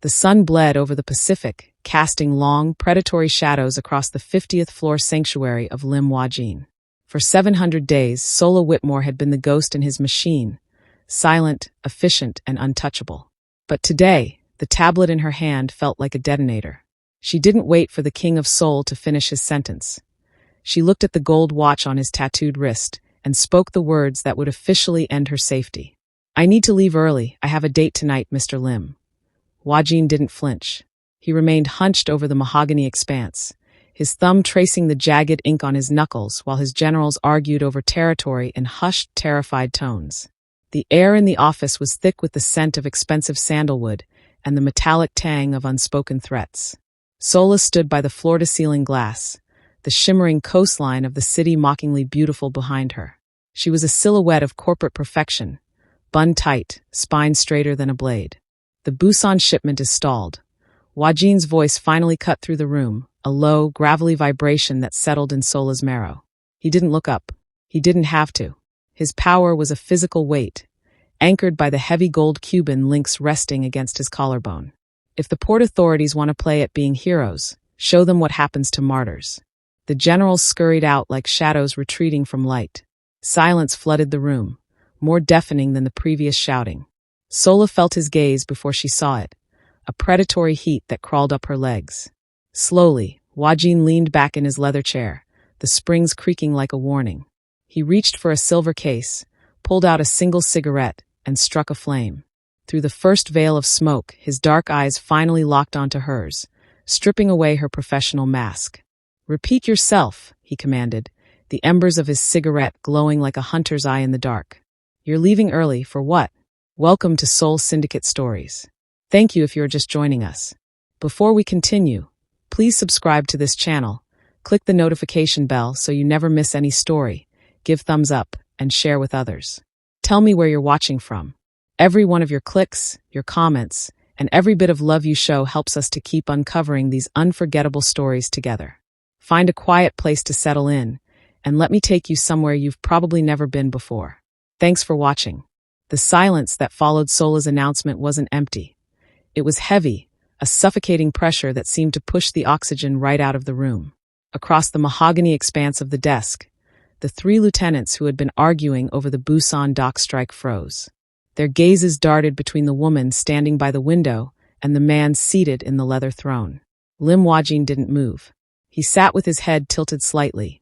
The sun bled over the Pacific, casting long, predatory shadows across the 50th floor sanctuary of Lim Hwa-jin. For 700 days, Sola Whitmore had been the ghost in his machine, silent, efficient, and untouchable. But today, the tablet in her hand felt like a detonator. She didn't wait for the King of Seoul to finish his sentence. She looked at the gold watch on his tattooed wrist and spoke the words that would officially end her safety. "I need to leave early. I have a date tonight, Mr. Lim." Hwa-jin didn't flinch. He remained hunched over the mahogany expanse, his thumb tracing the jagged ink on his knuckles while his generals argued over territory in hushed, terrified tones. The air in the office was thick with the scent of expensive sandalwood and the metallic tang of unspoken threats. Sola stood by the floor-to-ceiling glass, the shimmering coastline of the city mockingly beautiful behind her. She was a silhouette of corporate perfection, bun tight, spine straighter than a blade. "The Busan shipment is stalled." Hwa-jin's voice finally cut through the room, a low, gravelly vibration that settled in Sola's marrow. He didn't look up. He didn't have to. His power was a physical weight, anchored by the heavy gold Cuban links resting against his collarbone. If the port authorities want to play at being heroes, show them what happens to martyrs. The generals scurried out like shadows retreating from light. Silence flooded the room, more deafening than the previous shouting. Sola felt his gaze before she saw it, a predatory heat that crawled up her legs. Slowly, Hwa-jin leaned back in his leather chair, the springs creaking like a warning. He reached for a silver case, pulled out a single cigarette, and struck a flame. Through the first veil of smoke, his dark eyes finally locked onto hers, stripping away her professional mask. "Repeat yourself," he commanded, the embers of his cigarette glowing like a hunter's eye in the dark. "You're leaving early, for what?" "Welcome to Seoul Syndicate Stories. Thank you if you're just joining us. Before we continue, please subscribe to this channel, click the notification bell so you never miss any story, give thumbs up, and share with others. Tell me where you're watching from. Every one of your clicks, your comments, and every bit of love you show helps us to keep uncovering these unforgettable stories together. Find a quiet place to settle in, and let me take you somewhere you've probably never been before. Thanks for watching. The silence that followed Sola's announcement wasn't empty. It was heavy, a suffocating pressure that seemed to push the oxygen right out of the room. Across the mahogany expanse of the desk, the three lieutenants who had been arguing over the Busan dock strike froze. Their gazes darted between the woman standing by the window and the man seated in the leather throne. Lim Hwa-jin didn't move. He sat with his head tilted slightly,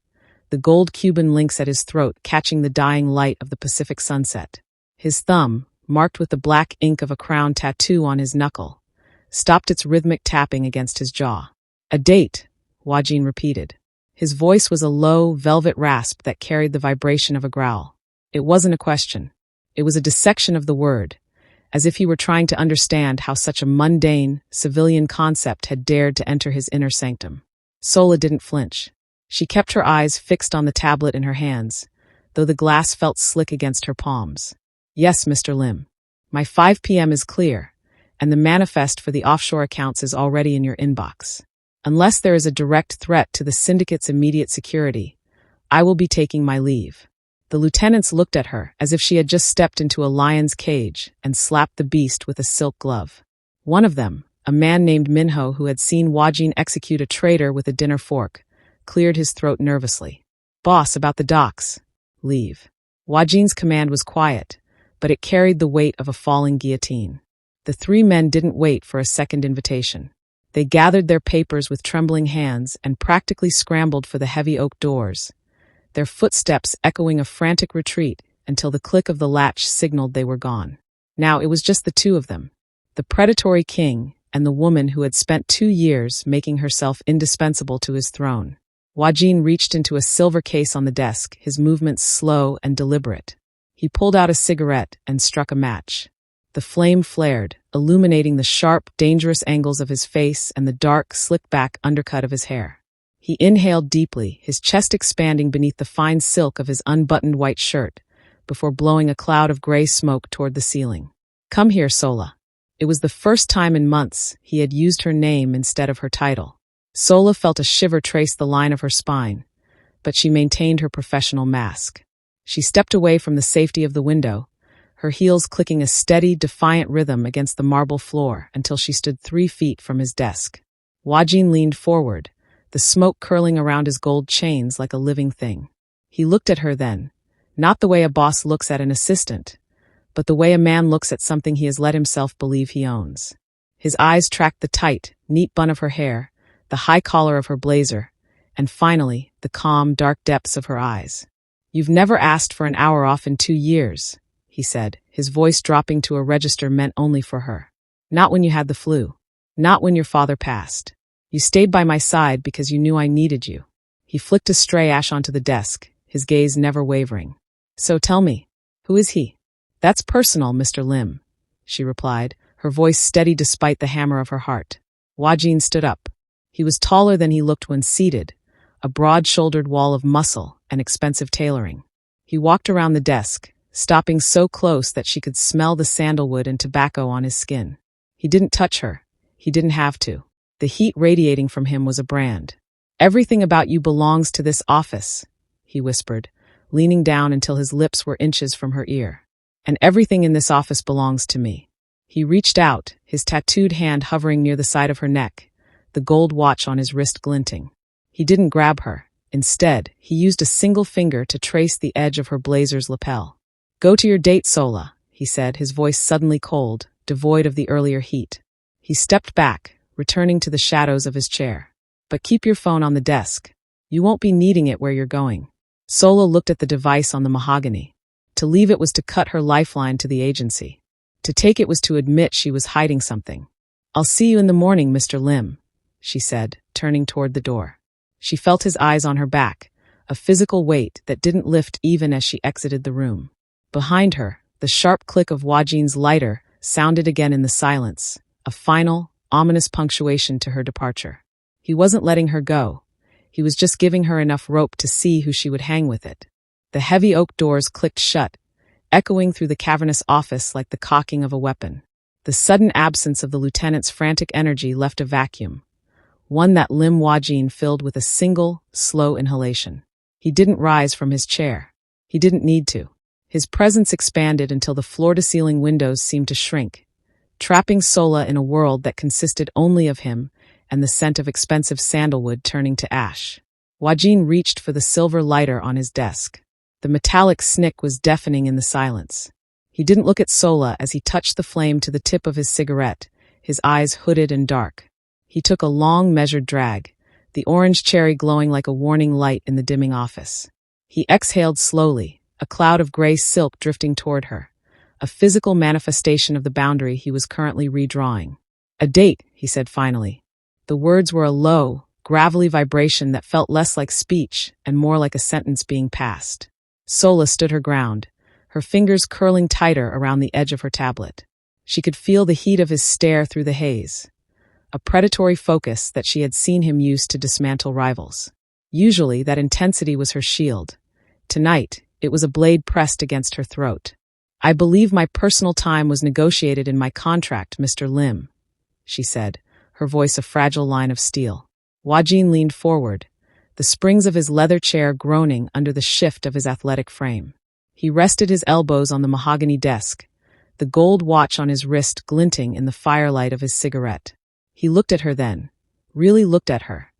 the gold Cuban links at his throat catching the dying light of the Pacific sunset. His thumb, marked with the black ink of a crown tattoo on his knuckle, stopped its rhythmic tapping against his jaw. "A date," Hwa-jin repeated. His voice was a low, velvet rasp that carried the vibration of a growl. It wasn't a question. It was a dissection of the word, as if he were trying to understand how such a mundane, civilian concept had dared to enter his inner sanctum. Sola didn't flinch. She kept her eyes fixed on the tablet in her hands, though the glass felt slick against her palms. "Yes, Mr. Lim. My 5 p.m. is clear, and the manifest for the offshore accounts is already in your inbox. Unless there is a direct threat to the syndicate's immediate security, I will be taking my leave." The lieutenants looked at her as if she had just stepped into a lion's cage and slapped the beast with a silk glove. One of them, a man named Minho who had seen Hwa-jin execute a traitor with a dinner fork, cleared his throat nervously. "Boss, about the docks. Leave." Hwa-jin's command was quiet, but it carried the weight of a falling guillotine. The three men didn't wait for a second invitation. They gathered their papers with trembling hands and practically scrambled for the heavy oak doors, their footsteps echoing a frantic retreat until the click of the latch signaled they were gone. Now it was just the two of them, the predatory king and the woman who had spent 2 years making herself indispensable to his throne. Hwa-jin reached into a silver case on the desk, his movements slow and deliberate. He pulled out a cigarette and struck a match. The flame flared, illuminating the sharp, dangerous angles of his face and the dark, slick-back undercut of his hair. He inhaled deeply, his chest expanding beneath the fine silk of his unbuttoned white shirt, before blowing a cloud of gray smoke toward the ceiling. "Come here, Sola." It was the first time in months he had used her name instead of her title. Sola felt a shiver trace the line of her spine, but she maintained her professional mask. She stepped away from the safety of the window, her heels clicking a steady, defiant rhythm against the marble floor until she stood 3 feet from his desk. Hwa-jin leaned forward, the smoke curling around his gold chains like a living thing. He looked at her then, not the way a boss looks at an assistant, but the way a man looks at something he has let himself believe he owns. His eyes tracked the tight, neat bun of her hair, the high collar of her blazer, and finally, the calm, dark depths of her eyes. "You've never asked for an hour off in 2 years, he said, his voice dropping to a register meant only for her. Not when you had the flu. Not when your father passed. You stayed by my side because you knew I needed you." He flicked a stray ash onto the desk, his gaze never wavering. "So tell me, who is he?" "That's personal, Mr. Lim," she replied, her voice steady despite the hammer of her heart. Hwa-jin stood up. He was taller than he looked when seated, a broad-shouldered wall of muscle and expensive tailoring. He walked around the desk, stopping so close that she could smell the sandalwood and tobacco on his skin. He didn't touch her. He didn't have to. The heat radiating from him was a brand. "Everything about you belongs to this office," he whispered, leaning down until his lips were inches from her ear. "And everything in this office belongs to me." He reached out, his tattooed hand hovering near the side of her neck, the gold watch on his wrist glinting. He didn't grab her. Instead, he used a single finger to trace the edge of her blazer's lapel. "Go to your date, Sola," he said, his voice suddenly cold, devoid of the earlier heat. He stepped back, returning to the shadows of his chair. "But keep your phone on the desk. You won't be needing it where you're going." Sola looked at the device on the mahogany. To leave it was to cut her lifeline to the agency. To take it was to admit she was hiding something. "I'll see you in the morning, Mr. Lim," she said, turning toward the door. She felt his eyes on her back, a physical weight that didn't lift even as she exited the room. Behind her, the sharp click of Hwa-jin's lighter sounded again in the silence, a final, ominous punctuation to her departure. He wasn't letting her go. He was just giving her enough rope to see who she would hang with it. The heavy oak doors clicked shut, echoing through the cavernous office like the cocking of a weapon. The sudden absence of the lieutenant's frantic energy left a vacuum, one that Lim Hwa-jin filled with a single, slow inhalation. He didn't rise from his chair. He didn't need to. His presence expanded until the floor-to-ceiling windows seemed to shrink, trapping Sola in a world that consisted only of him and the scent of expensive sandalwood turning to ash. Hwa-jin reached for the silver lighter on his desk. The metallic snick was deafening in the silence. He didn't look at Sola as he touched the flame to the tip of his cigarette, his eyes hooded and dark. He took a long, measured drag, the orange cherry glowing like a warning light in the dimming office. He exhaled slowly, a cloud of gray silk drifting toward her, a physical manifestation of the boundary he was currently redrawing. "A date," he said finally. The words were a low, gravelly vibration that felt less like speech and more like a sentence being passed. Sola stood her ground, her fingers curling tighter around the edge of her tablet. She could feel the heat of his stare through the haze, a predatory focus that she had seen him use to dismantle rivals. Usually, that intensity was her shield. Tonight, it was a blade pressed against her throat. "I believe my personal time was negotiated in my contract, Mr. Lim," she said, her voice a fragile line of steel. Hwa-jin leaned forward, the springs of his leather chair groaning under the shift of his athletic frame. He rested his elbows on the mahogany desk, the gold watch on his wrist glinting in the firelight of his cigarette. He looked at her then, really looked at her,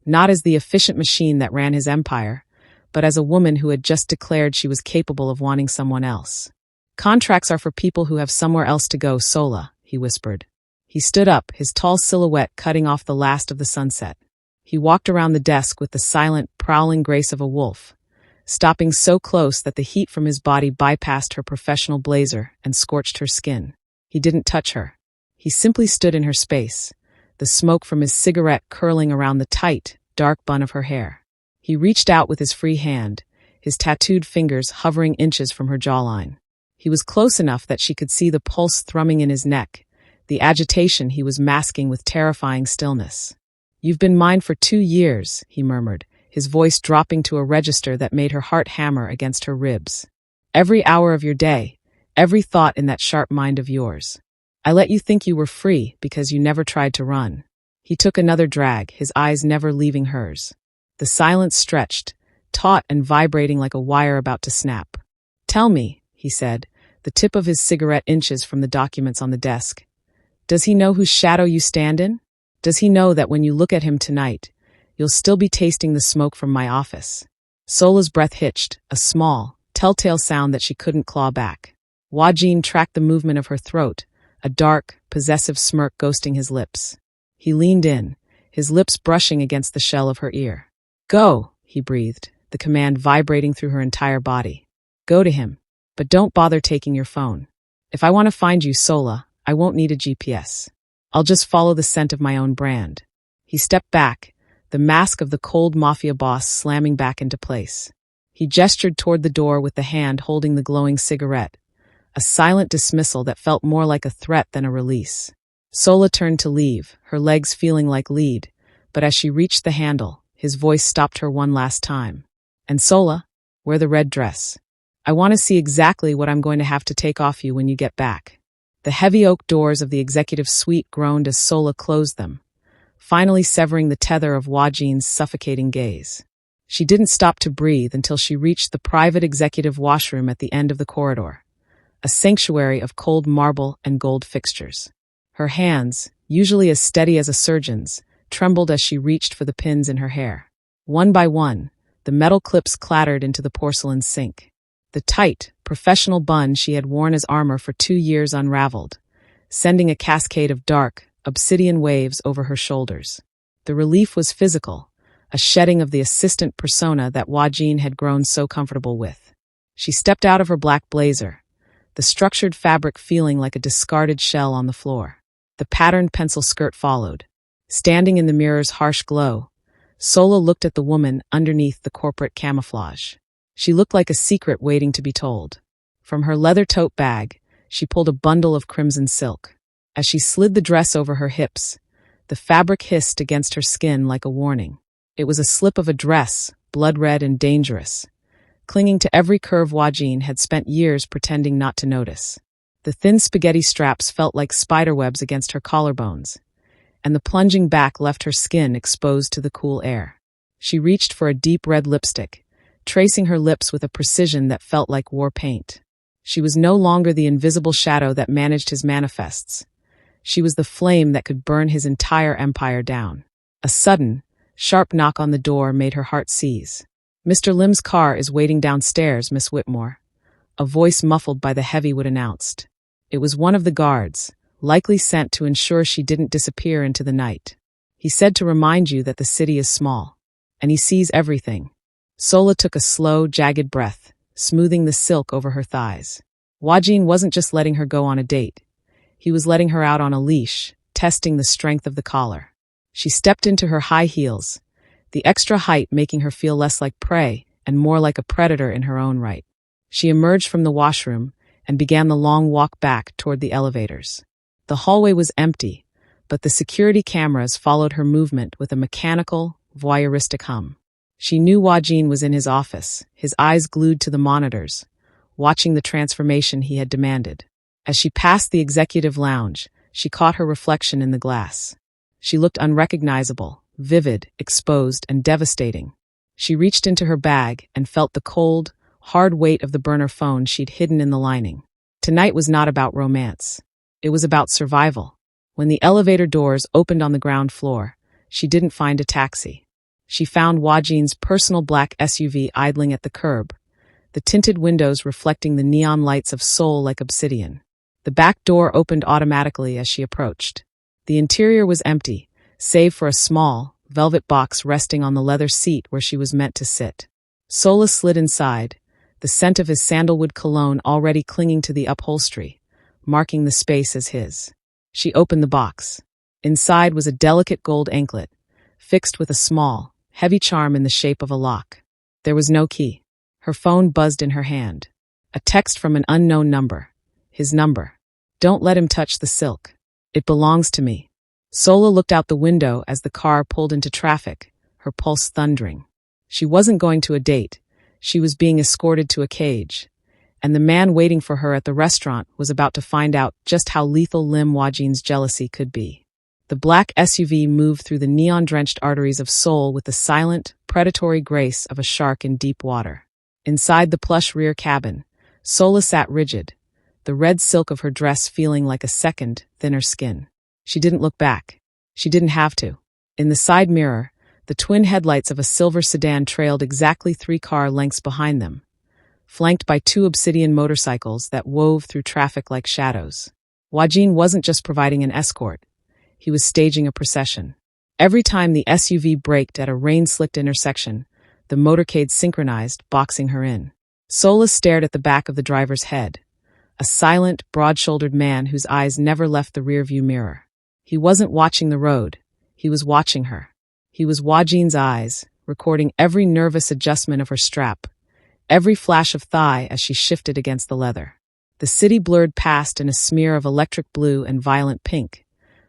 not as the efficient machine that ran his empire, but as a woman who had just declared she was capable of wanting someone else. "Contracts are for people who have somewhere else to go, Sola," he whispered. He stood up, his tall silhouette cutting off the last of the sunset. He walked around the desk with the silent, prowling grace of a wolf, stopping so close that the heat from his body bypassed her professional blazer and scorched her skin. He didn't touch her. He simply stood in her space, the smoke from his cigarette curling around the tight, dark bun of her hair. He reached out with his free hand, his tattooed fingers hovering inches from her jawline. He was close enough that she could see the pulse thrumming in his neck, the agitation he was masking with terrifying stillness. "You've been mine for 2 years, he murmured, his voice dropping to a register that made her heart hammer against her ribs. "Every hour of your day, every thought in that sharp mind of yours. I let you think you were free because you never tried to run." He took another drag, his eyes never leaving hers. The silence stretched, taut and vibrating like a wire about to snap. "Tell me," he said, The tip of his cigarette inches from the documents on the desk. Does he know whose shadow you stand in? Does he know that when you look at him tonight, you'll still be tasting the smoke from my office? Sola's breath hitched, a small, telltale sound that she couldn't claw back. Hwa-jin tracked the movement of her throat, a dark, possessive smirk ghosting his lips. He leaned in, his lips brushing against the shell of her ear. Go, he breathed, the command vibrating through her entire body. Go to him, but don't bother taking your phone. If I want to find you, Sola, I won't need a GPS. I'll just follow the scent of my own brand. He stepped back, the mask of the cold Mafia Boss slamming back into place. He gestured toward the door with the hand holding the glowing cigarette, a silent dismissal that felt more like a threat than a release. Sola turned to leave, her legs feeling like lead, but as she reached the handle, his voice stopped her one last time. And Sola, wear the red dress. I want to see exactly what I'm going to have to take off you when you get back. The heavy oak doors of the executive suite groaned as Sola closed them, finally severing the tether of Hwa-jin's suffocating gaze. She didn't stop to breathe until she reached the private executive washroom at the end of the corridor, a sanctuary of cold marble and gold fixtures. Her hands, usually as steady as a surgeon's, trembled as she reached for the pins in her hair. One by one, the metal clips clattered into the porcelain sink. The tight, professional bun she had worn as armor for 2 years unraveled, sending a cascade of dark, obsidian waves over her shoulders. The relief was physical, a shedding of the assistant persona that Hwa-jin had grown so comfortable with. She stepped out of her black blazer, the structured fabric feeling like a discarded shell on the floor. The patterned pencil skirt followed. Standing in the mirror's harsh glow, Sola looked at the woman underneath the corporate camouflage. She looked like a secret waiting to be told. From her leather tote bag, she pulled a bundle of crimson silk. As she slid the dress over her hips, the fabric hissed against her skin like a warning. It was a slip of a dress, blood-red and dangerous, clinging to every curve Hwa-jin had spent years pretending not to notice. The thin spaghetti straps felt like spiderwebs against her collarbones, and the plunging back left her skin exposed to the cool air. She reached for a deep red lipstick, tracing her lips with a precision that felt like war paint. She was no longer the invisible shadow that managed his manifests. She was the flame that could burn his entire empire down. A sudden, sharp knock on the door made her heart seize. "Mr. Lim's car is waiting downstairs, Miss Whitmore," a voice muffled by the heavywood announced. It was one of the guards, likely sent to ensure she didn't disappear into the night. "He said to remind you that the city is small, and he sees everything." Sola took a slow, jagged breath, smoothing the silk over her thighs. Hwa-jin wasn't just letting her go on a date. He was letting her out on a leash, testing the strength of the collar. She stepped into her high heels, the extra height making her feel less like prey and more like a predator in her own right. She emerged from the washroom and began the long walk back toward the elevators. The hallway was empty, but the security cameras followed her movement with a mechanical, voyeuristic hum. She knew Hwa-jin was in his office, his eyes glued to the monitors, watching the transformation he had demanded. As she passed the executive lounge, she caught her reflection in the glass. She looked unrecognizable, vivid, exposed, and devastating. She reached into her bag and felt the cold, hard weight of the burner phone she'd hidden in the lining. Tonight was not about romance. It was about survival. When the elevator doors opened on the ground floor, she didn't find a taxi. She found Hwa-jin's personal black SUV idling at the curb, the tinted windows reflecting the neon lights of Seoul like obsidian. The back door opened automatically as she approached. The interior was empty, save for a small, velvet box resting on the leather seat where she was meant to sit. Sola slid inside, the scent of his sandalwood cologne already clinging to the upholstery, marking the space as his. She opened the box. Inside was a delicate gold anklet, fixed with a small, heavy charm in the shape of a lock. There was no key. Her phone buzzed in her hand. A text from an unknown number. His number. "Don't let him touch the silk. It belongs to me." Sola looked out the window as the car pulled into traffic, her pulse thundering. She wasn't going to a date. She was being escorted to a cage. And the man waiting for her at the restaurant was about to find out just how lethal Lim Hwa-jin's jealousy could be. The black SUV moved through the neon-drenched arteries of Seoul with the silent, predatory grace of a shark in deep water. Inside the plush rear cabin, Sola sat rigid, the red silk of her dress feeling like a second, thinner skin. She didn't look back. She didn't have to. In the side mirror, the twin headlights of a silver sedan trailed exactly 3 car lengths behind them, flanked by 2 obsidian motorcycles that wove through traffic like shadows. Hwa-jin wasn't just providing an escort. He was staging a procession. Every time the SUV braked at a rain-slicked intersection, the motorcade synchronized, boxing her in. Sola stared at the back of the driver's head, a silent, broad-shouldered man whose eyes never left the rearview mirror. He wasn't watching the road. He was watching her. He was Hwa-jin's eyes, recording every nervous adjustment of her strap, every flash of thigh as she shifted against the leather. The city blurred past in a smear of electric blue and violent pink,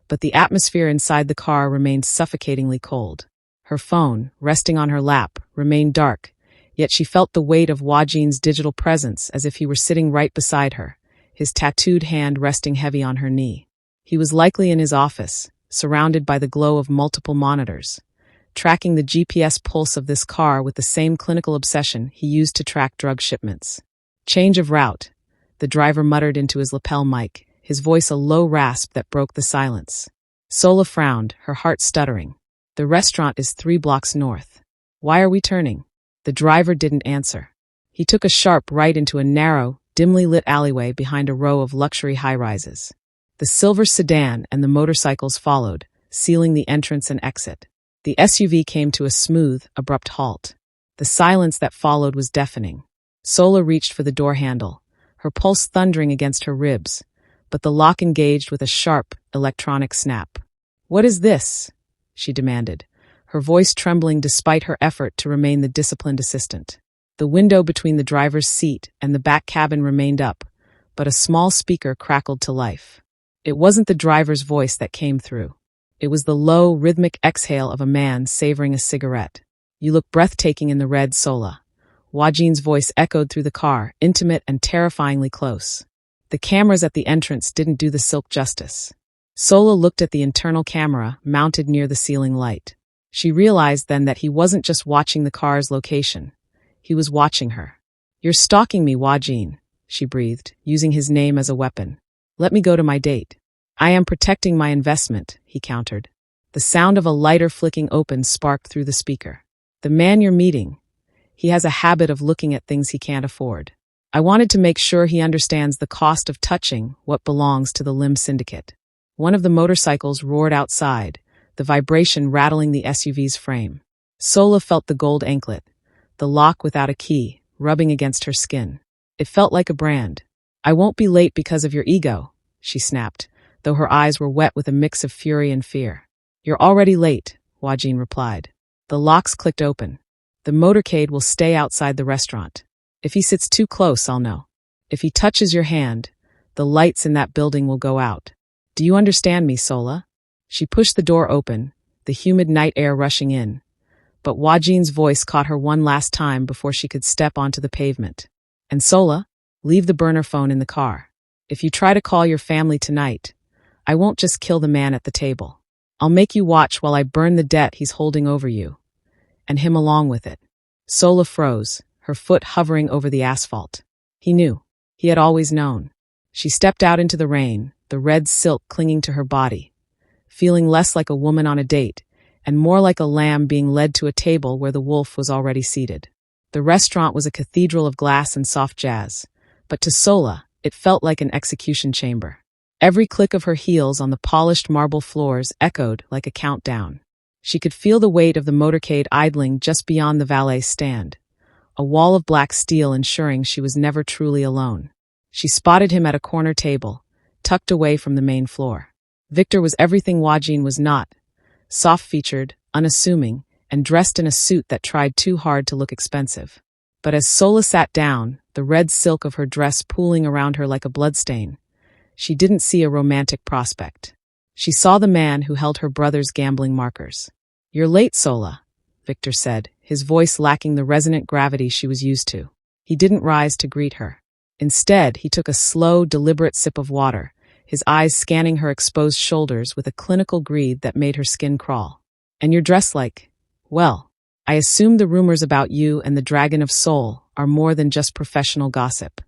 but the atmosphere inside the car remained suffocatingly cold. Her phone, resting on her lap, remained dark, yet she felt the weight of Hwa-jin's digital presence as if he were sitting right beside her, his tattooed hand resting heavy on her knee. He was likely in his office, surrounded by the glow of multiple monitors, tracking the GPS pulse of this car with the same clinical obsession he used to track drug shipments. Change of route, the driver muttered into his lapel mic, his voice a low rasp that broke the silence. Sola frowned, her heart stuttering. The restaurant is 3 blocks north. Why are we turning? The driver didn't answer. He took a sharp right into a narrow, dimly lit alleyway behind a row of luxury high-rises. The silver sedan and the motorcycles followed, sealing the entrance and exit. The SUV came to a smooth, abrupt halt. The silence that followed was deafening. Sola reached for the door handle, her pulse thundering against her ribs, but the lock engaged with a sharp, electronic snap. "What is this?" she demanded, her voice trembling despite her effort to remain the disciplined assistant. The window between the driver's seat and the back cabin remained up, but a small speaker crackled to life. It wasn't the driver's voice that came through. It was the low, rhythmic exhale of a man savoring a cigarette. "You look breathtaking in the red, Sola." Hwa-jin's voice echoed through the car, intimate and terrifyingly close. The cameras at the entrance didn't do the silk justice. Sola looked at the internal camera mounted near the ceiling light. She realized then that he wasn't just watching the car's location. He was watching her. "You're stalking me, Hwa-jin," she breathed, using his name as a weapon. "Let me go to my date." "I am protecting my investment," he countered. The sound of a lighter flicking open sparked through the speaker. "The man you're meeting, he has a habit of looking at things he can't afford. I wanted to make sure he understands the cost of touching what belongs to the Lim syndicate." One of the motorcycles roared outside, the vibration rattling the SUV's frame. Sola felt the gold anklet, the lock without a key, rubbing against her skin. It felt like a brand. "I won't be late because of your ego," she snapped, though her eyes were wet with a mix of fury and fear. "You're already late," Hwa-jin replied. The locks clicked open. "The motorcade will stay outside the restaurant. If he sits too close, I'll know. If he touches your hand, the lights in that building will go out. Do you understand me, Sola?" She pushed the door open, the humid night air rushing in, but Hwa-jin's voice caught her one last time before she could step onto the pavement. "And Sola, leave the burner phone in the car. If you try to call your family tonight, I won't just kill the man at the table. I'll make you watch while I burn the debt he's holding over you, and him along with it." Sola froze, her foot hovering over the asphalt. He knew. He had always known. She stepped out into the rain, the red silk clinging to her body, feeling less like a woman on a date and more like a lamb being led to a table where the wolf was already seated. The restaurant was a cathedral of glass and soft jazz, but to Sola, it felt like an execution chamber. Every click of her heels on the polished marble floors echoed like a countdown. She could feel the weight of the motorcade idling just beyond the valet stand, a wall of black steel ensuring she was never truly alone. She spotted him at a corner table, tucked away from the main floor. Victor was everything Hwa-jin was not, soft-featured, unassuming, and dressed in a suit that tried too hard to look expensive. But as Sola sat down, the red silk of her dress pooling around her like a bloodstain, she didn't see a romantic prospect. She saw the man who held her brother's gambling markers. "You're late, Sola," Victor said, his voice lacking the resonant gravity she was used to. He didn't rise to greet her. Instead, he took a slow, deliberate sip of water, his eyes scanning her exposed shoulders with a clinical greed that made her skin crawl. "And you're dressed like, well, I assume the rumors about you and the Dragon of Seoul are more than just professional gossip."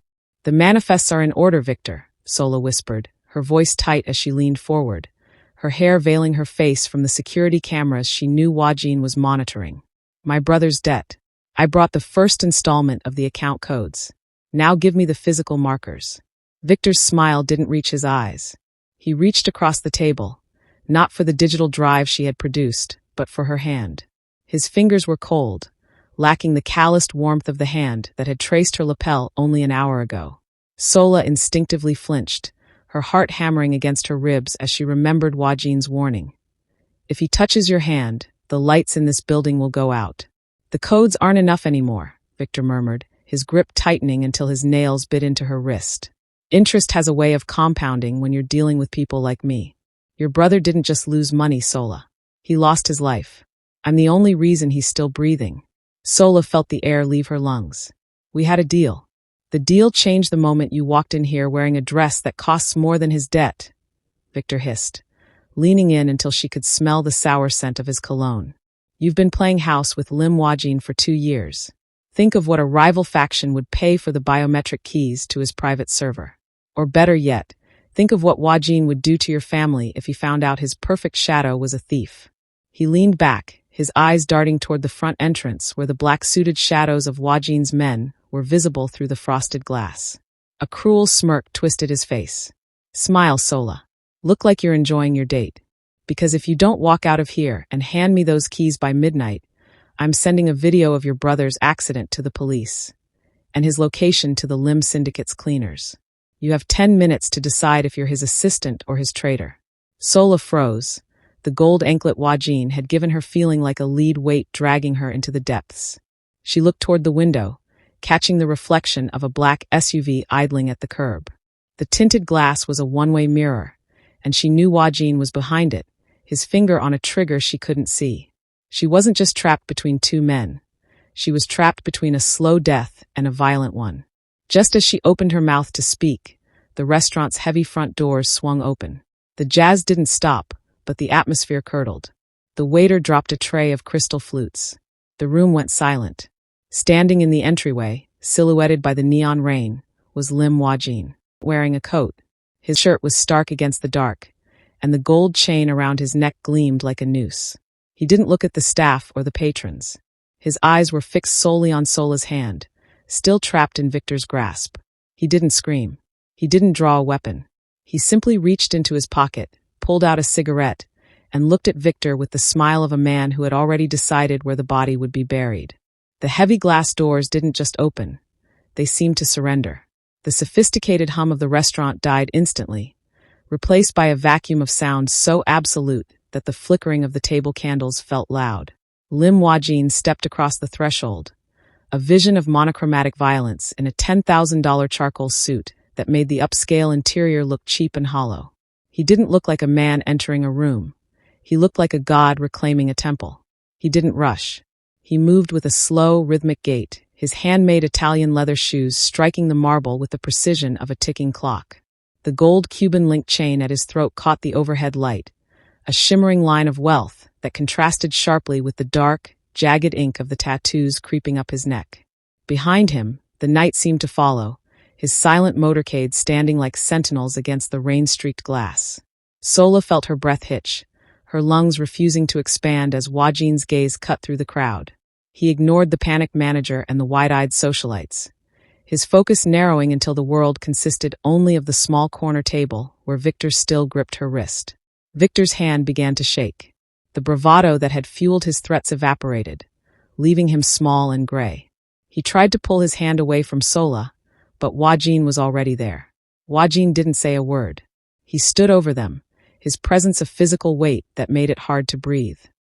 The manifests are in order, Victor, Sola whispered, her voice tight as she leaned forward, her hair veiling her face from the security cameras she knew Hwa-jin was monitoring. My brother's debt. I brought the first installment of the account codes. Now give me the physical markers. Victor's smile didn't reach his eyes. He reached across the table, not for the digital drive she had produced, but for her hand. His fingers were cold, lacking the calloused warmth of the hand that had traced her lapel only an hour ago. Sola instinctively flinched, her heart hammering against her ribs as she remembered Hwa-jin's warning. If he touches your hand, the lights in this building will go out. The codes aren't enough anymore, Victor murmured, his grip tightening until his nails bit into her wrist. Interest has a way of compounding when you're dealing with people like me. Your brother didn't just lose money, Sola. He lost his life. I'm the only reason he's still breathing. Sola felt the air leave her lungs. We had a deal. The deal changed the moment you walked in here wearing a dress that costs more than his debt, Victor hissed, leaning in until she could smell the sour scent of his cologne. You've been playing house with Lim Hwa-jin for 2 years. Think of what a rival faction would pay for the biometric keys to his private server. Or better yet, think of what Hwa-jin would do to your family if he found out his perfect shadow was a thief. He leaned back, his eyes darting toward the front entrance where the black-suited shadows of Hwa-jin's men were visible through the frosted glass. A cruel smirk twisted his face. Smile, Sola. Look like you're enjoying your date. Because if you don't walk out of here and hand me those keys by midnight, I'm sending a video of your brother's accident to the police and his location to the Lim Syndicate's cleaners. You have 10 minutes to decide if you're his assistant or his traitor. Sola froze. The gold anklet Hwa-jin had given her feeling like a lead weight dragging her into the depths. She looked toward the window, catching the reflection of a black SUV idling at the curb. The tinted glass was a one-way mirror, and she knew Hwa-jin was behind it, his finger on a trigger she couldn't see. She wasn't just trapped between 2 men. She was trapped between a slow death and a violent one. Just as she opened her mouth to speak, the restaurant's heavy front doors swung open. The jazz didn't stop, but the atmosphere curdled. The waiter dropped a tray of crystal flutes. The room went silent. Standing in the entryway, silhouetted by the neon rain, was Lim Hwa-jin, wearing a coat. His shirt was stark against the dark, and the gold chain around his neck gleamed like a noose. He didn't look at the staff or the patrons. His eyes were fixed solely on Sola's hand, still trapped in Victor's grasp. He didn't scream. He didn't draw a weapon. He simply reached into his pocket, pulled out a cigarette, and looked at Victor with the smile of a man who had already decided where the body would be buried. The heavy glass doors didn't just open. They seemed to surrender. The sophisticated hum of the restaurant died instantly, replaced by a vacuum of sound so absolute that the flickering of the table candles felt loud. Lim Hwa-jin stepped across the threshold, a vision of monochromatic violence in a $10,000 charcoal suit that made the upscale interior look cheap and hollow. He didn't look like a man entering a room. He looked like a god reclaiming a temple. He didn't rush. He moved with a slow, rhythmic gait, his handmade Italian leather shoes striking the marble with the precision of a ticking clock. The gold Cuban link chain at his throat caught the overhead light, a shimmering line of wealth that contrasted sharply with the dark, jagged ink of the tattoos creeping up his neck. Behind him, the night seemed to follow, his silent motorcade standing like sentinels against the rain-streaked glass. Sola felt her breath hitch, her lungs refusing to expand as Hwa-jin's gaze cut through the crowd. He ignored the panicked manager and the wide-eyed socialites, his focus narrowing until the world consisted only of the small corner table where Victor still gripped her wrist. Victor's hand began to shake. The bravado that had fueled his threats evaporated, leaving him small and gray. He tried to pull his hand away from Sola, but Hwa-jin was already there. Hwa-jin didn't say a word. He stood over them, his presence a physical weight that made it hard to breathe.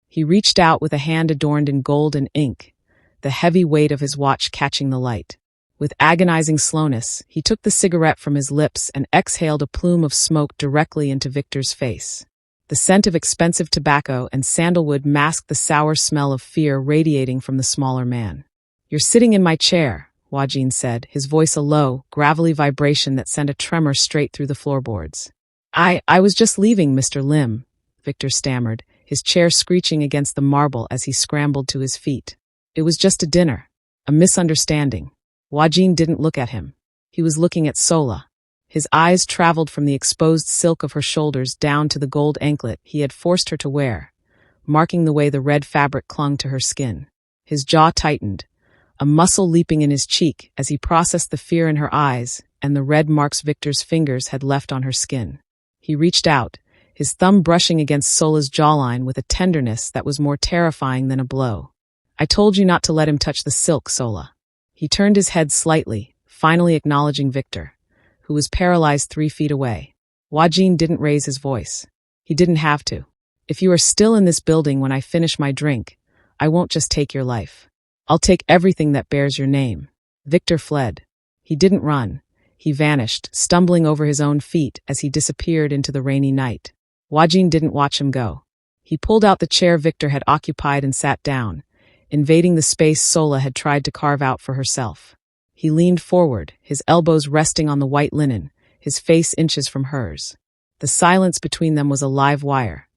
He reached out with a hand adorned in gold and ink, the heavy weight of his watch catching the light. With agonizing slowness, he took the cigarette from his lips and exhaled a plume of smoke directly into Victor's face. The scent of expensive tobacco and sandalwood masked the sour smell of fear radiating from the smaller man. "You're sitting in my chair," Hwa-jin said, his voice a low, gravelly vibration that sent a tremor straight through the floorboards. I was just leaving, Mr. Lim," Victor stammered, his chair screeching against the marble as he scrambled to his feet. "It was just a dinner, a misunderstanding." Hwa-jin didn't look at him. He was looking at Sola. His eyes traveled from the exposed silk of her shoulders down to the gold anklet he had forced her to wear, marking the way the red fabric clung to her skin. His jaw tightened, a muscle leaping in his cheek as he processed the fear in her eyes and the red marks Victor's fingers had left on her skin. He reached out, his thumb brushing against Sola's jawline with a tenderness that was more terrifying than a blow. "I told you not to let him touch the silk, Sola." He turned his head slightly, finally acknowledging Victor, who was paralyzed 3 feet away. Hwa-jin didn't raise his voice. He didn't have to. "If you are still in this building when I finish my drink, I won't just take your life. I'll take everything that bears your name." Victor fled. He didn't run. He vanished, stumbling over his own feet as he disappeared into the rainy night. Hwa-jin didn't watch him go. He pulled out the chair Victor had occupied and sat down, invading the space Sola had tried to carve out for herself. He leaned forward, his elbows resting on the white linen, his face inches from hers. The silence between them was a live wire,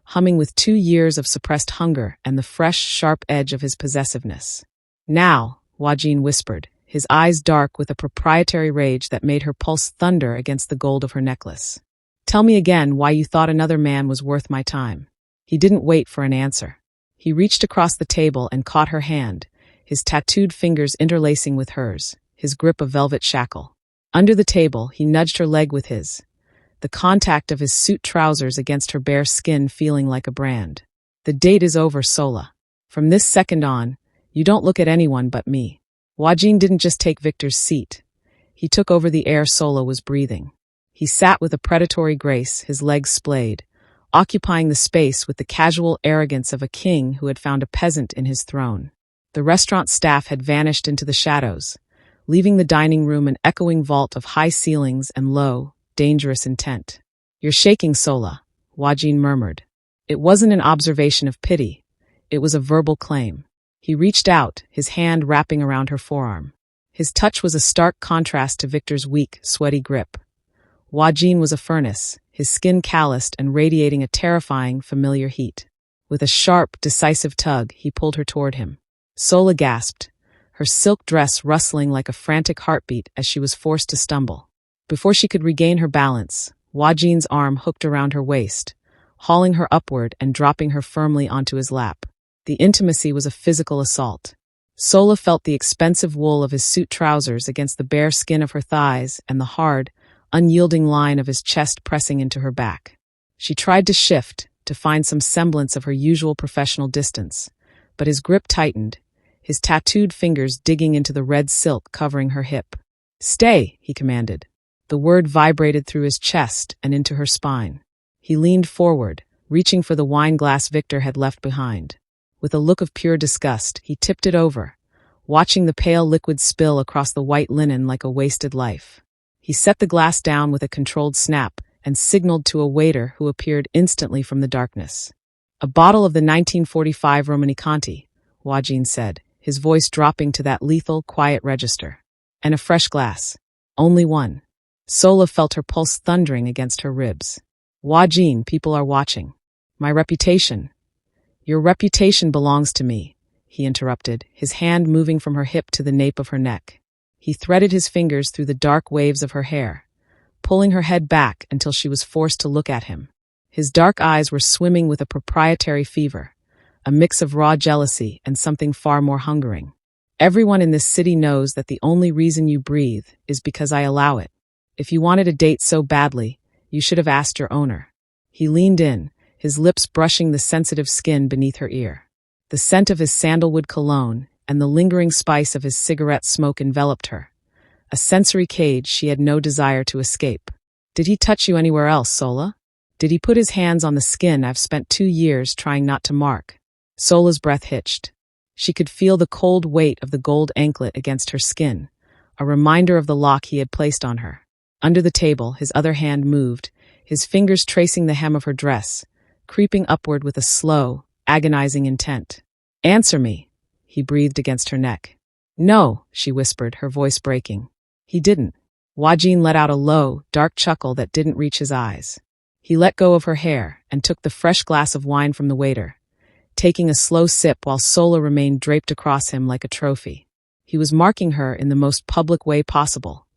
humming with 2 years of suppressed hunger and the fresh, sharp edge of his possessiveness. "Now," Hwa-jin whispered, his eyes dark with a proprietary rage that made her pulse thunder against the gold of her necklace. "Tell me again why you thought another man was worth my time." He didn't wait for an answer. He reached across the table and caught her hand, his tattooed fingers interlacing with hers, his grip a velvet shackle. Under the table, he nudged her leg with his, the contact of his suit trousers against her bare skin feeling like a brand. "The date is over, Sola. From this second on, you don't look at anyone but me." Hwa-jin didn't just take Victor's seat. He took over the air Sola was breathing. He sat with a predatory grace, his legs splayed, occupying the space with the casual arrogance of a king who had found a peasant in his throne. The restaurant staff had vanished into the shadows, leaving the dining room an echoing vault of high ceilings and low, dangerous intent. "You're shaking, Sola," Hwa-jin murmured. It wasn't an observation of pity. It was a verbal claim. He reached out, his hand wrapping around her forearm. His touch was a stark contrast to Victor's weak, sweaty grip. Hwa-jin was a furnace, his skin calloused and radiating a terrifying, familiar heat. With a sharp, decisive tug, he pulled her toward him. Sola gasped, her silk dress rustling like a frantic heartbeat as she was forced to stumble. Before she could regain her balance, Hwa-jin's arm hooked around her waist, hauling her upward and dropping her firmly onto his lap. The intimacy was a physical assault. Sola felt the expensive wool of his suit trousers against the bare skin of her thighs and the hard, unyielding line of his chest pressing into her back. She tried to shift, to find some semblance of her usual professional distance, but his grip tightened, his tattooed fingers digging into the red silk covering her hip. "Stay," he commanded. The word vibrated through his chest and into her spine. He leaned forward, reaching for the wine glass Victor had left behind. With a look of pure disgust, he tipped it over, watching the pale liquid spill across the white linen like a wasted life. He set the glass down with a controlled snap and signaled to a waiter who appeared instantly from the darkness. "A bottle of the 1945 Romanée-Conti," Hwa-jin said, his voice dropping to that lethal, quiet register. "And a fresh glass. Only one." Sola felt her pulse thundering against her ribs. "Hwa-jin, people are watching. My reputation." "Your reputation belongs to me," he interrupted, his hand moving from her hip to the nape of her neck. He threaded his fingers through the dark waves of her hair, pulling her head back until she was forced to look at him. His dark eyes were swimming with a proprietary fever, a mix of raw jealousy and something far more hungering. "Everyone in this city knows that the only reason you breathe is because I allow it. If you wanted a date so badly, you should have asked your owner." He leaned in, his lips brushing the sensitive skin beneath her ear. The scent of his sandalwood cologne and the lingering spice of his cigarette smoke enveloped her, a sensory cage she had no desire to escape. "Did he touch you anywhere else, Sola? Did he put his hands on the skin I've spent 2 years trying not to mark?" Sola's breath hitched. She could feel the cold weight of the gold anklet against her skin, a reminder of the lock he had placed on her. Under the table, his other hand moved, his fingers tracing the hem of her dress, creeping upward with a slow, agonizing intent. "Answer me," he breathed against her neck. "No," she whispered, her voice breaking. He didn't. Hwa-jin let out a low, dark chuckle that didn't reach his eyes. He let go of her hair and took the fresh glass of wine from the waiter, taking a slow sip while Sola remained draped across him like a trophy. He was marking her in the most public way possible,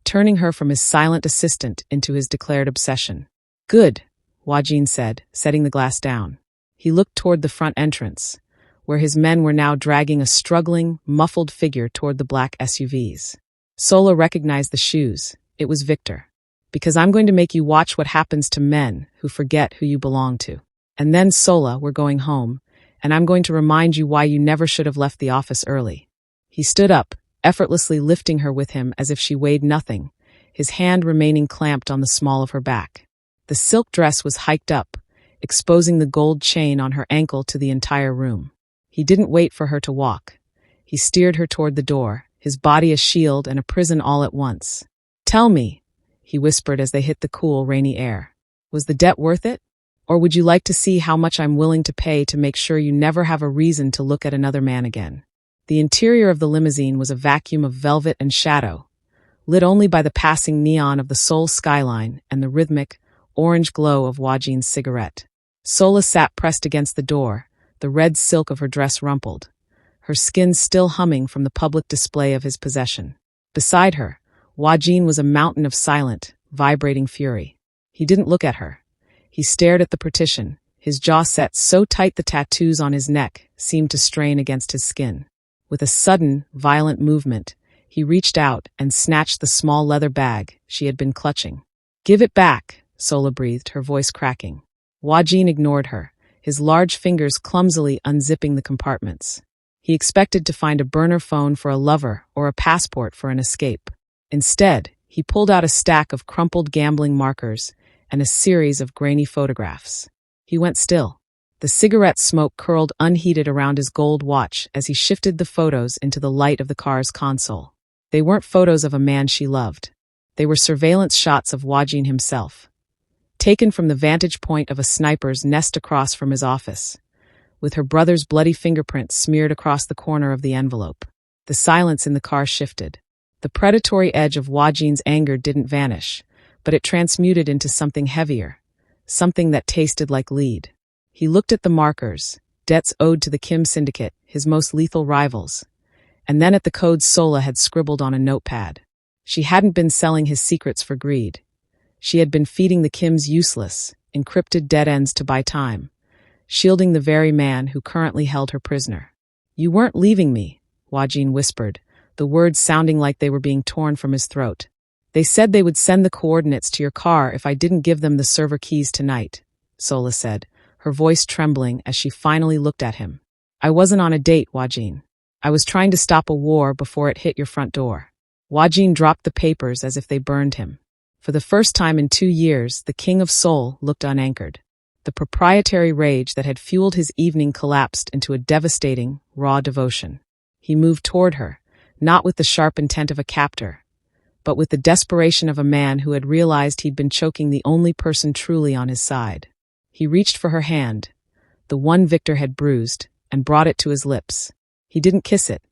turning her from his silent assistant into his declared obsession. Good, Hwa-jin said, setting the glass down. He looked toward the front entrance, where his men were now dragging a struggling, muffled figure toward the black SUVs. Sola recognized the shoes. It was Victor. Because I'm going to make you watch what happens to men who forget who you belong to. And then, Sola, we're going home, and I'm going to remind you why you never should have left the office early. He stood up, effortlessly lifting her with him as if she weighed nothing, his hand remaining clamped on the small of her back. The silk dress was hiked up, exposing the gold chain on her ankle to the entire room. He didn't wait for her to walk. He steered her toward the door, his body a shield and a prison all at once. Tell me, he whispered as they hit the cool, rainy air. Was the debt worth it? Or would you like to see how much I'm willing to pay to make sure you never have a reason to look at another man again? The interior of the limousine was a vacuum of velvet and shadow, lit only by the passing neon of the Seoul skyline and the rhythmic, orange glow of Hwa-jin's cigarette. Sola sat pressed against the door, the red silk of her dress rumpled, her skin still humming from the public display of his possession. Beside her, Hwa-jin was a mountain of silent, vibrating fury. He didn't look at her. He stared at the partition, his jaw set so tight the tattoos on his neck seemed to strain against his skin. With a sudden, violent movement, he reached out and snatched the small leather bag she had been clutching. Give it back, Sola breathed, her voice cracking. Hwa-jin ignored her, his large fingers clumsily unzipping the compartments. He expected to find a burner phone for a lover or a passport for an escape. Instead, he pulled out a stack of crumpled gambling markers and a series of grainy photographs. He went still. The cigarette smoke curled unheeded around his gold watch as he shifted the photos into the light of the car's console. They weren't photos of a man she loved. They were surveillance shots of Hwa-jin himself, taken from the vantage point of a sniper's nest across from his office, with her brother's bloody fingerprints smeared across the corner of the envelope. The silence in the car shifted. The predatory edge of Hwa-jin's anger didn't vanish, but it transmuted into something heavier, something that tasted like lead. He looked at the markers, debts owed to the Kim syndicate, his most lethal rivals, and then at the codes Sola had scribbled on a notepad. She hadn't been selling his secrets for greed. She had been feeding the Kims useless, encrypted dead ends to buy time, shielding the very man who currently held her prisoner. You weren't leaving me, Hwa-jin whispered, the words sounding like they were being torn from his throat. They said they would send the coordinates to your car if I didn't give them the server keys tonight, Sola said, her voice trembling as she finally looked at him. I wasn't on a date, Hwa-jin. I was trying to stop a war before it hit your front door. Hwa-jin dropped the papers as if they burned him. For the first time in 2 years, the King of Seoul looked unanchored. The proprietary rage that had fueled his evening collapsed into a devastating, raw devotion. He moved toward her, not with the sharp intent of a captor, but with the desperation of a man who had realized he'd been choking the only person truly on his side. He reached for her hand, the one Victor had bruised, and brought it to his lips. He didn't kiss it.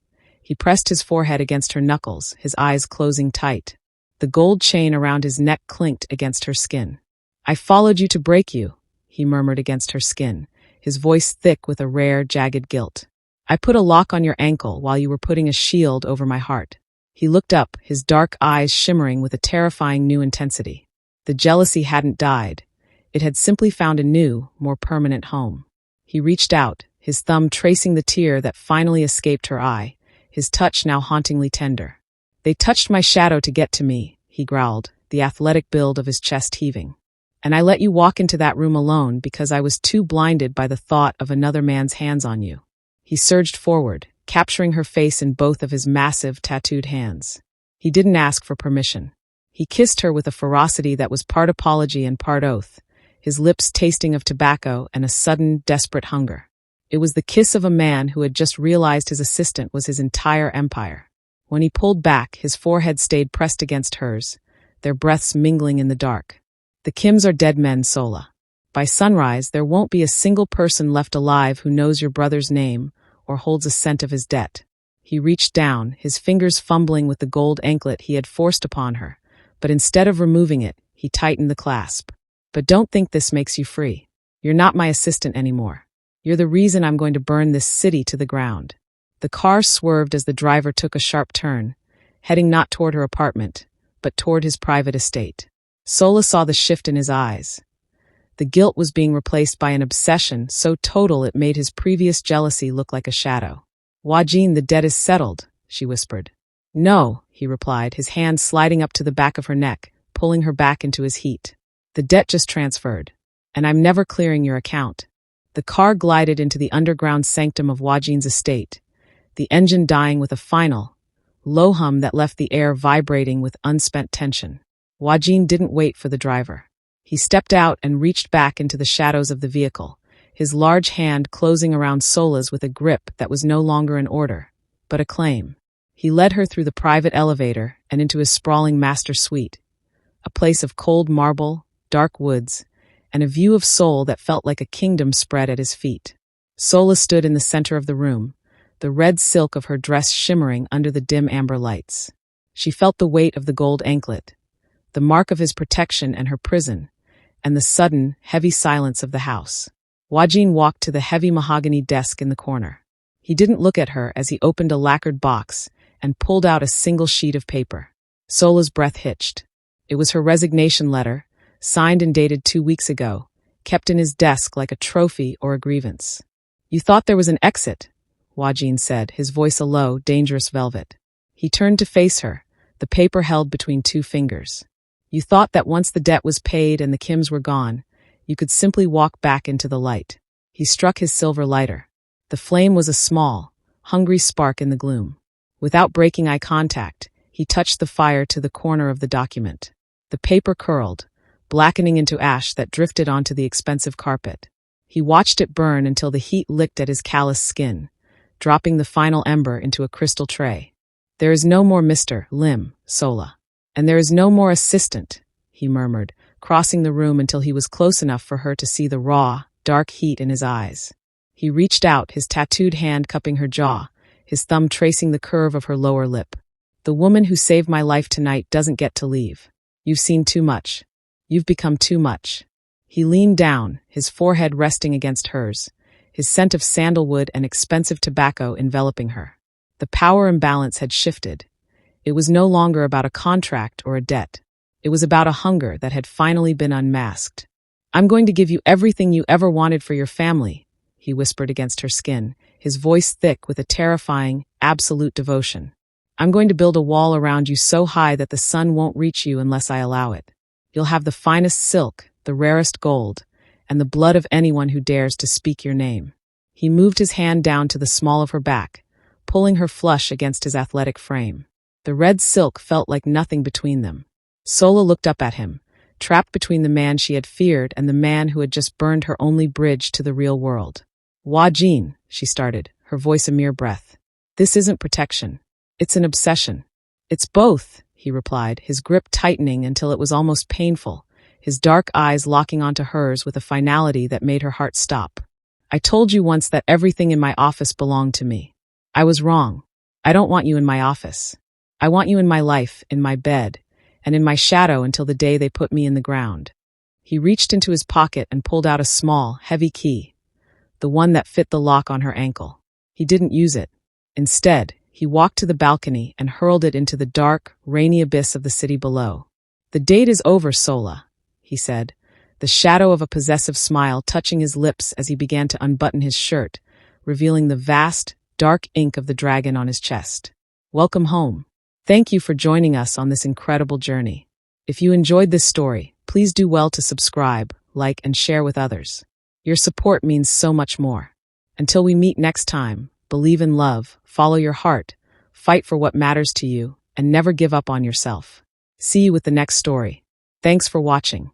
He pressed his forehead against her knuckles, his eyes closing tight. The gold chain around his neck clinked against her skin. I followed you to break you, he murmured against her skin, his voice thick with a rare, jagged guilt. I put a lock on your ankle while you were putting a shield over my heart. He looked up, his dark eyes shimmering with a terrifying new intensity. The jealousy hadn't died. It had simply found a new, more permanent home. He reached out, his thumb tracing the tear that finally escaped her eye, his touch now hauntingly tender. They touched my shadow to get to me, he growled, the athletic build of his chest heaving. And I let you walk into that room alone because I was too blinded by the thought of another man's hands on you. He surged forward, capturing her face in both of his massive, tattooed hands. He didn't ask for permission. He kissed her with a ferocity that was part apology and part oath, his lips tasting of tobacco and a sudden, desperate hunger. It was the kiss of a man who had just realized his assistant was his entire empire. When he pulled back, his forehead stayed pressed against hers, their breaths mingling in the dark. The Kims are dead men, Sola. By sunrise, there won't be a single person left alive who knows your brother's name or holds a cent of his debt. He reached down, his fingers fumbling with the gold anklet he had forced upon her, but instead of removing it, he tightened the clasp. But don't think this makes you free. You're not my assistant anymore. You're the reason I'm going to burn this city to the ground. The car swerved as the driver took a sharp turn, heading not toward her apartment, but toward his private estate. Sola saw the shift in his eyes. The guilt was being replaced by an obsession so total it made his previous jealousy look like a shadow. "Hwa-jin, the debt is settled," she whispered. "No," he replied, his hand sliding up to the back of her neck, pulling her back into his heat. "The debt just transferred, and I'm never clearing your account." The car glided into the underground sanctum of Hwa-jin's estate, the engine dying with a final, low hum that left the air vibrating with unspent tension. Hwa-jin didn't wait for the driver. He stepped out and reached back into the shadows of the vehicle, his large hand closing around Sola's with a grip that was no longer an order, but a claim. He led her through the private elevator and into his sprawling master suite, a place of cold marble, dark woods, and a view of Seoul that felt like a kingdom spread at his feet. Sola stood in the center of the room, the red silk of her dress shimmering under the dim amber lights. She felt the weight of the gold anklet, the mark of his protection and her prison, and the sudden, heavy silence of the house. Hwa-jin walked to the heavy mahogany desk in the corner. He didn't look at her as he opened a lacquered box and pulled out a single sheet of paper. Sola's breath hitched. It was her resignation letter, signed and dated 2 weeks ago, kept in his desk like a trophy or a grievance. "You thought there was an exit," Hwa-jin said, his voice a low, dangerous velvet. He turned to face her, the paper held between 2 fingers. "You thought that once the debt was paid and the Kims were gone, you could simply walk back into the light." He struck his silver lighter. The flame was a small, hungry spark in the gloom. Without breaking eye contact, he touched the fire to the corner of the document. The paper curled, blackening into ash that drifted onto the expensive carpet. He watched it burn until the heat licked at his calloused skin, dropping the final ember into a crystal tray. "There is no more Mr. Lim, Sola. And there is no more assistant," he murmured, crossing the room until he was close enough for her to see the raw, dark heat in his eyes. He reached out, his tattooed hand cupping her jaw, his thumb tracing the curve of her lower lip. "The woman who saved my life tonight doesn't get to leave. You've seen too much. You've become too much." He leaned down, his forehead resting against hers, his scent of sandalwood and expensive tobacco enveloping her. The power imbalance had shifted. It was no longer about a contract or a debt. It was about a hunger that had finally been unmasked. "I'm going to give you everything you ever wanted for your family," he whispered against her skin, his voice thick with a terrifying, absolute devotion. "I'm going to build a wall around you so high that the sun won't reach you unless I allow it. You'll have the finest silk, the rarest gold, and the blood of anyone who dares to speak your name." He moved his hand down to the small of her back, pulling her flush against his athletic frame. The red silk felt like nothing between them. Sola looked up at him, trapped between the man she had feared and the man who had just burned her only bridge to the real world. "Hwa-jin," she started, her voice a mere breath. "This isn't protection. It's an obsession." "It's both," he replied, his grip tightening until it was almost painful, his dark eyes locking onto hers with a finality that made her heart stop. "I told you once that everything in my office belonged to me. I was wrong. I don't want you in my office. I want you in my life, in my bed, and in my shadow until the day they put me in the ground." He reached into his pocket and pulled out a small, heavy key, the one that fit the lock on her ankle. He didn't use it. Instead, he walked to the balcony and hurled it into the dark, rainy abyss of the city below. "The date is over, Sola," he said, the shadow of a possessive smile touching his lips as he began to unbutton his shirt, revealing the vast, dark ink of the dragon on his chest. "Welcome home. Thank you for joining us on this incredible journey. If you enjoyed this story, please do well to subscribe, like, and share with others. Your support means so much more. Until we meet next time, believe in love, follow your heart, fight for what matters to you, and never give up on yourself. See you with the next story. Thanks for watching.